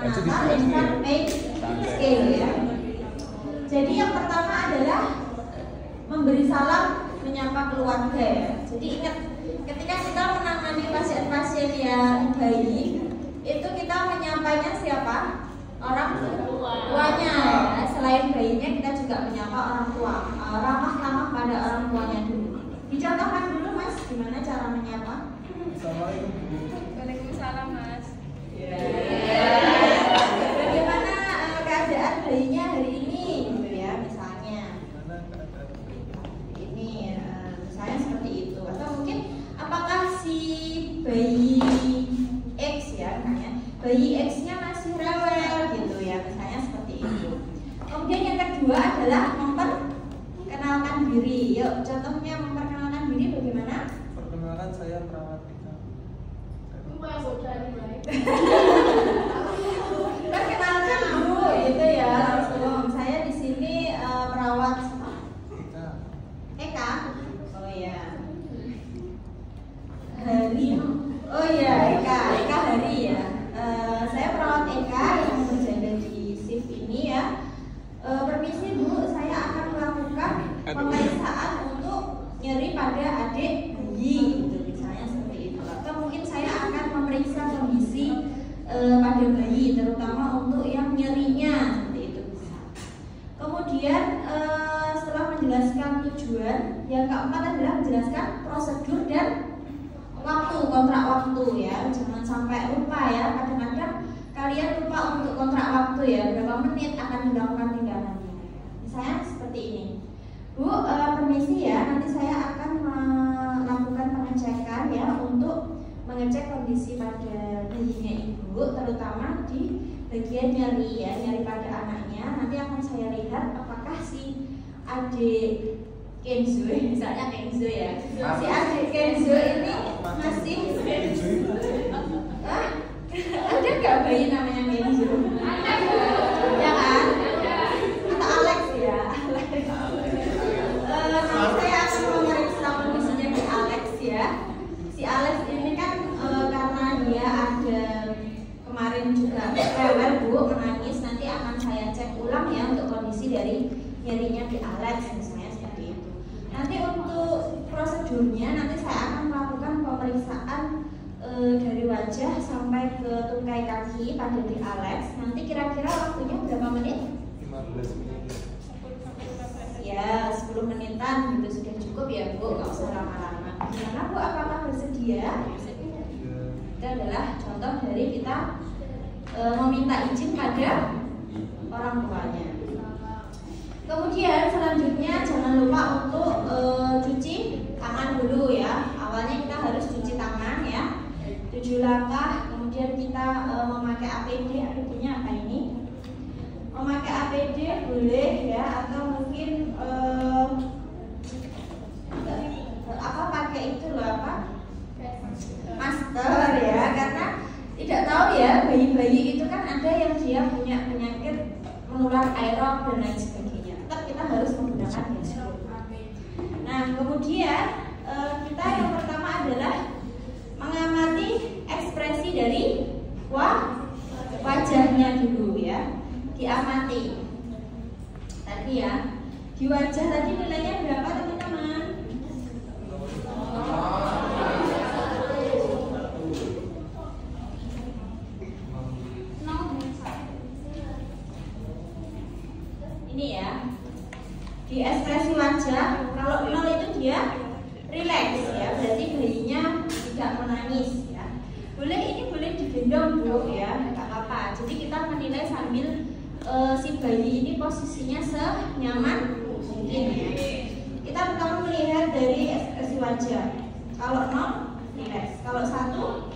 neonatal infant pain scale ya. Jadi yang pertama adalah memberi salam, menyapa keluarga ya. Jadi ingat, ketika kita menangani pasien-pasien yang bayi, itu kita menyapanya siapa? Orang tuanya ya. Selain bayinya, kita juga menyapa orang tua. Ramah-ramah pada orang tuanya dulu. Dicontohkan dulu Mas, gimana cara menyapa? Assalamualaikum. Waalaikumsalam Mas. Bagaimana keadaan bayinya hari ini gitu ya, misalnya. Ini misalnya seperti itu. Atau mungkin apakah si bayi X ya, misalnya bayi X-nya masih rewel gitu ya, misalnya seperti itu. Kemudian yang kedua adalah memperkenalkan diri. Yuk, contohnya memperkenalkan diri bagaimana? Perkenalkan, saya perawat Eka. Perkenalkan Bu, itu ya langsung. Saya di sini perawat Eka. Eka. Oh ya. Hari. Oh ya, Eka Hari ya. Saya perawat Eka yang berjaga di shift ini ya. Permisi Bu, saya akan melakukan pemeriksaan untuk nyeri pada adik bayi, gitu, misalnya seperti itu. Atau mungkin saya akan memeriksa kondisi pada bayi, terutama untuk yang nyerinya, seperti itu bisa. Kemudian setelah menjelaskan tujuan, yang keempat adalah menjelaskan prosedur dan waktu, kontrak waktu ya. Jangan sampai lupa ya. Kadang-kadang kalian lupa untuk kontrak waktu ya, berapa menit akan dilakukan tindakannya. Misalnya seperti ini. Bu, permisi ya, nanti saya akan melakukan pengecekan ya untuk mengecek kondisi pada bayinya ibu, terutama di bagian nyeri ya, nyeri pada anaknya. Nanti akan saya lihat apakah si adik Kenzo, misalnya Kenzo ya, si adik Kenzo ini masih ada nggak bayi namanya Kenzo? Ya kan? Atau Alex ya? Nanti saya akan memeriksa kondisinya di Alex ya. Si Alex ini kan karena dia ada kemarin juga rewel Bu, menangis. Nanti akan saya cek ulang ya untuk kondisi dari nyerinya di Alex misalnya seperti itu. Nanti untuk prosedurnya nanti saya akan melakukan pemeriksaan dari wajah sampai ke tungkai kaki pada di Alex. Nanti kira-kira waktunya berapa menit? 15 menit. Ya, 10 menitan gitu sudah cukup ya Bu, nggak usah lama-lama. Gimana Bu, apakah bersedia? Itu adalah contoh dari kita meminta izin pada orang tuanya. Kemudian selanjutnya jangan lupa untuk cuci tangan dulu ya. Awalnya kita harus cuci tangan ya, 7 langkah. Kemudian kita memakai APD. APD-nya apa ini? Memakai APD boleh ya, atau mungkin apa pakai itu loh, apa masker ya, karena tidak tahu ya, bayi-bayi itu kan ada yang dia punya penyakit menular aerok dan lain sebagainya. Tetap kita harus menggunakan masker. Nah kemudian kita yang pertama adalah mengamati ekspresi dari wajahnya dulu ya. Diamati tadi ya, di wajah tadi nilainya berapa teman-teman? Ini ya, di ekspresi wajah kalau 0 itu dia relax ya, berarti bayinya tidak menangis ya. Ini boleh digendong Bu ya, nggak apa-apa. Jadi kita menilai sambil si bayi ini posisinya senyaman mungkin ya. Kita pertama melihat dari ekspresi wajah. Kalau 0 relax, kalau 1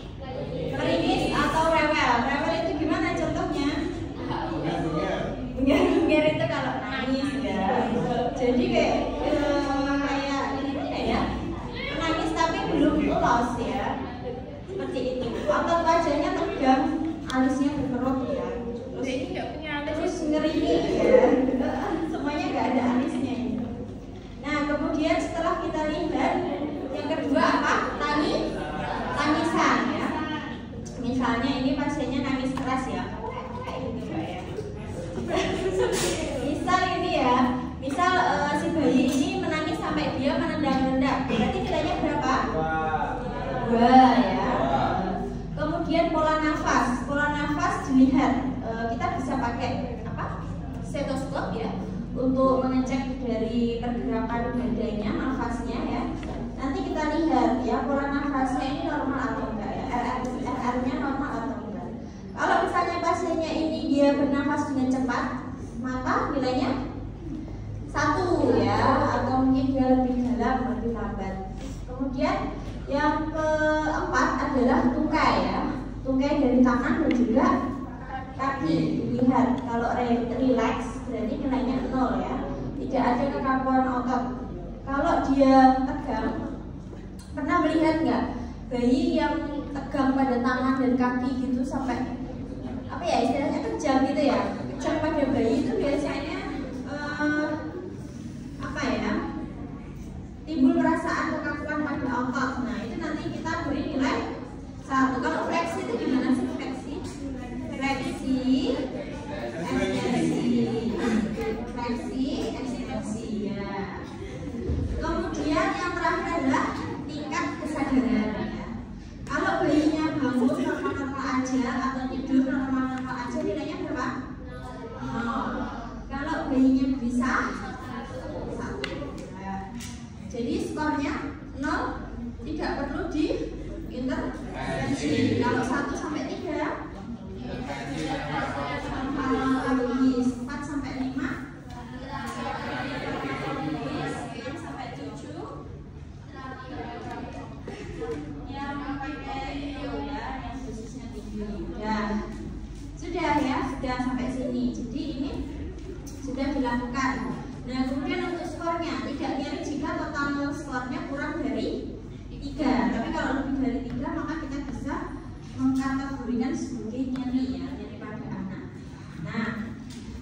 meringis atau rewel. Rewel itu gimana contohnya? Bungar itu kalau nangis ya. Jadi kayak ya, menangis tapi belum pulas ya. Seperti itu. Otot wajahnya tegang, alisnya berkerut ya. Terus ngeringis ya, semuanya nggak ada alisnya ini. Nah kemudian setelah kita lihat, yang kedua apa? Tangisan Misal ini ya, misal si bayi ini menangis sampai dia menendang-nendang, berarti nilainya berapa? 2 ya. Kemudian pola nafas dilihat, kita bisa pakai apa? Stetoskop ya, untuk mengecek dari pergerakan dadanya, nafasnya ya. Nanti kita lihat ya pola nafasnya ini normal atau enggak ya, RR-nya normal atau enggak. Kalau misalnya pasiennya ini dia bernafas dengan cepat, maka nilainya 1 ya, atau mungkin dia lebih dalam, lebih lambat. Kemudian yang keempat adalah tungkai ya, tungkai dari tangan dan juga kaki. Lihat kalau relax berarti nilainya 0 ya, tidak ada kekakuan otot. Kalau dia tegang, pernah melihat nggak bayi yang tegang pada tangan dan kaki gitu sampai apa ya istilahnya kejang gitu ya? Kejang pada bayi itu biasanya apa ya? Timbul perasaan kekakuan pada otot. Nah itu nanti kita beri nilai 1. Kalau fleksi itu gimana sih fleksi? Ekspresi ya. Kemudian yang terakhir adalah tingkat kesadaran ya. Kalau bayinya bangun normal-normal aja atau tidur normal-normal aja nilainya berapa? 0. Kalau bayinya bisa 1 ya. Jadi skornya 0, tidak perlu diintervensi. Kalau 1 sampai 3 habis, 4 sampai 5 sampai 7 yang pakai video ya, yang khususnya video ya. Sudah ya, sudah sampai sini. Jadi ini sudah dilakukan. Nah kemudian untuk skornya tidak nyari jika total skornya kurang dari 3. Tapi kalau lebih dari 3 maka kita bisa mengkategorikan sebagai nyeri ya, nyeri pada anak. Nah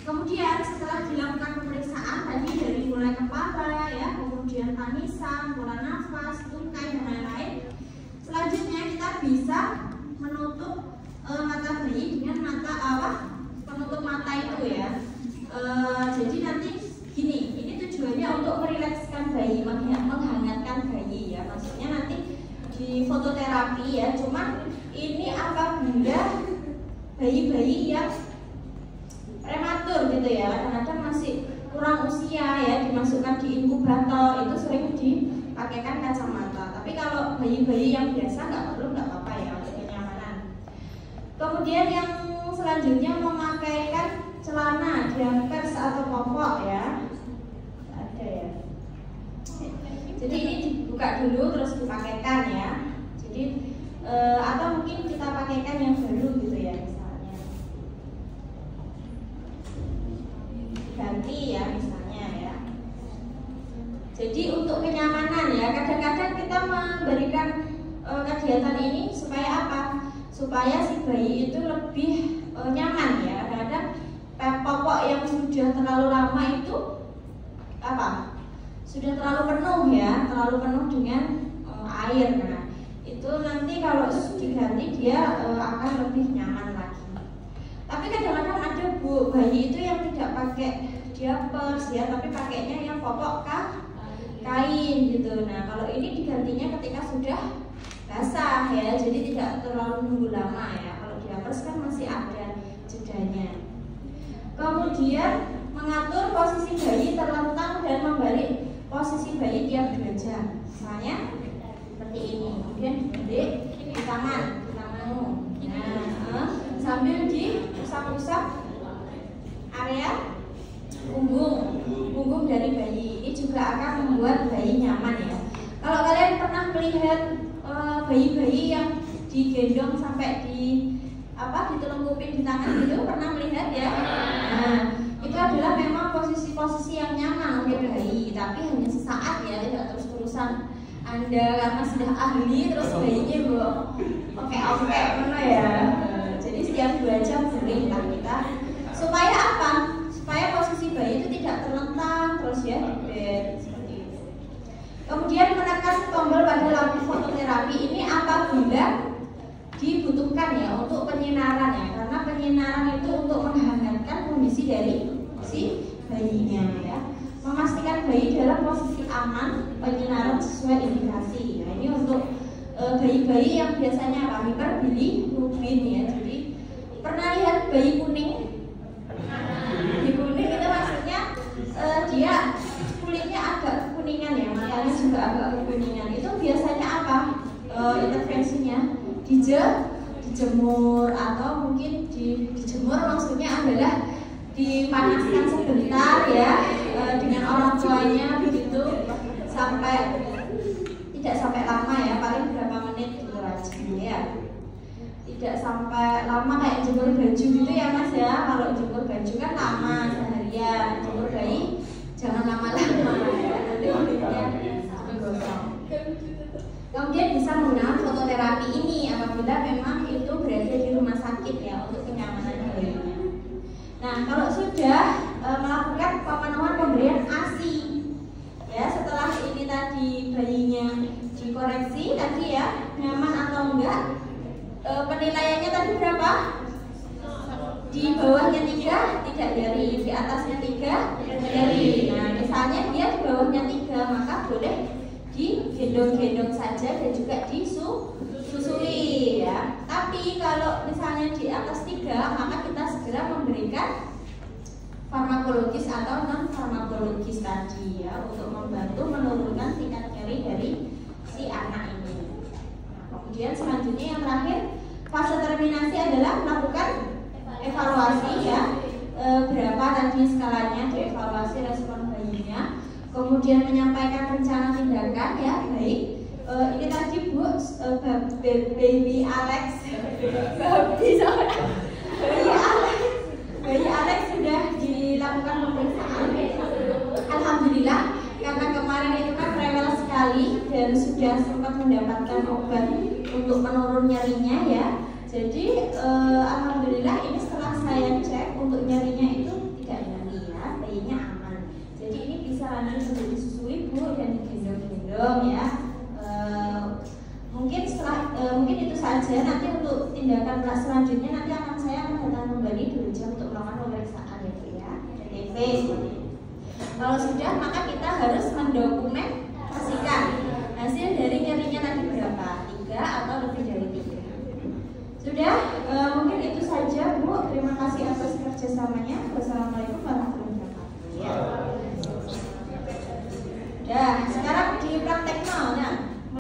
kemudian setelah dilakukan pemeriksaan tadi dari mulai kepala ya, kemudian tangisan, pola nafas, tungkai dan lain-lain, selanjutnya kita bisa menutup mata bayi dengan penutup mata itu ya. Jadi nanti gini, ini tujuannya untuk merilekskan bayi, menghangatkan bayi ya. Maksudnya nanti di fototerapi ya. Cuman ini apabila bayi-bayi yang prematur gitu ya, kadang-kadang masih kurang usia ya, dimasukkan di inkubator, itu sering dipakaikan kacamata. Tapi kalau bayi-bayi yang biasa nggak apa-apa ya, untuk kenyamanan. Kemudian yang selanjutnya memakaikan celana diapers atau popok ya, ada ya. Jadi ini dibuka dulu terus dipakaikan ya. Jadi atau mungkin kita pakaikan yang baru gitu ya, misalnya ganti ya misalnya ya. Jadi untuk kenyamanan ya, kadang-kadang kita memberikan kegiatan ini supaya apa? Supaya si bayi itu lebih nyaman ya. Kadang-kadang popok yang sudah terlalu lama itu apa? Sudah terlalu penuh ya, terlalu penuh dengan air. Nah itu nanti kalau diganti dia akan lebih nyaman lagi. Tapi kadang-kadang ada bayi itu yang tidak pakai diapers ya, tapi pakainya yang popok kain gitu. Nah kalau ini digantinya ketika sudah basah ya, jadi tidak terlalu nunggu lama ya. Kalau diapers kan masih ada jedanya. Kemudian mengatur posisi bayi terlentang dan membalik posisi bayi tiap 2 jam. Misalnya seperti ini, kemudian dibalik di tanganmu. Nah, sambil diusap-usap area punggung dari bayi. Ini juga akan membuat bayi nyaman ya. Kalau kalian pernah melihat bayi-bayi yang digendong sampai ditelungkupin di tangan gitu, pernah melihat ya? Nah, itu adalah memang posisi-posisi yang nyaman untuk bayi, tapi hanya sesaat ya, tidak terus-terusan. Anda karena sudah ahli terus bayinya bawa oke mana ya? Jadi setiap 2 jam bolehlah kita. Supaya apa? Supaya posisi bayi itu tidak terlentang terus ya di bed seperti itu. Kemudian menekan tombol pada lampu fototerapi ini apabila dibutuhkan ya untuk penyinaran ya, karena penyinaran itu untuk menghangatkan kondisi dari dalam posisi aman, penyinaran sesuai indikasi. Nah, ini untuk bayi-bayi yang biasanya apa? Hiperbilirubin ya. Jadi pernah lihat bayi kuning? Bayi kuning itu maksudnya dia kulitnya agak kekuningan ya, matanya juga agak kekuningan. Itu biasanya apa? Intervensinya dijemur atau mungkin dijemur maksudnya adalah dipanaskan sebentar ya dengan orang tuanya begitu sampai tidak sampai lama ya, paling berapa menit gitu aja ya. Tidak sampai lama kayak jemur baju gitu ya Mas ya. Kalau jemur baju kan lama seharian, jemur bayi jangan lama-lama ya, nanti kulitnya gosong. Kemudian bisa menggunakan fototerapi ini apabila memang itu berada di rumah sakit ya untuk kenyamanan bayinya. Nah, kalau sudah melakukan pemenuhan pemberian ASI ya, setelah ini tadi bayinya dikoreksi tadi ya, nyaman atau enggak, penilaiannya tadi berapa? Di bawahnya 3 tidak nyeri, di atasnya 3 nyeri. Nah, misalnya dia di bawahnya 3, maka boleh digendong-gendong saja dan juga disusui ya. Tapi kalau misalnya di atas 3, maka kita segera memberikan farmakologis atau non farmakologis tadi ya, untuk membantu menurunkan tingkat nyeri dari si anak ini. Nah, kemudian selanjutnya yang terakhir, fase terminasi adalah melakukan evaluasi ya, berapa tadi skalanya, dievaluasi respon bayinya, kemudian menyampaikan rencana tindakan ya. Baik, ini tadi Bu, baby Alex bayi Alex sudah dilakukan pemeriksaan. Alhamdulillah, karena kemarin itu kan rewel sekali dan sudah sempat mendapatkan obat untuk menurun nyerinya ya. Jadi alhamdulillah ini setelah saya cek untuk nyerinya itu tidak nyeri ya, bayinya aman. Jadi ini bisa lanjut untuk disusui Bu dan digendong-gendong ya. Mungkin mungkin itu saja. Nanti untuk tindakan selanjutnya nanti saya akan datang kembali dulu jam untuk melakukan pemeriksaan ya Bu ya, TTP seperti itu. Kalau sudah, maka kita harus mendokumentasikan hasil dari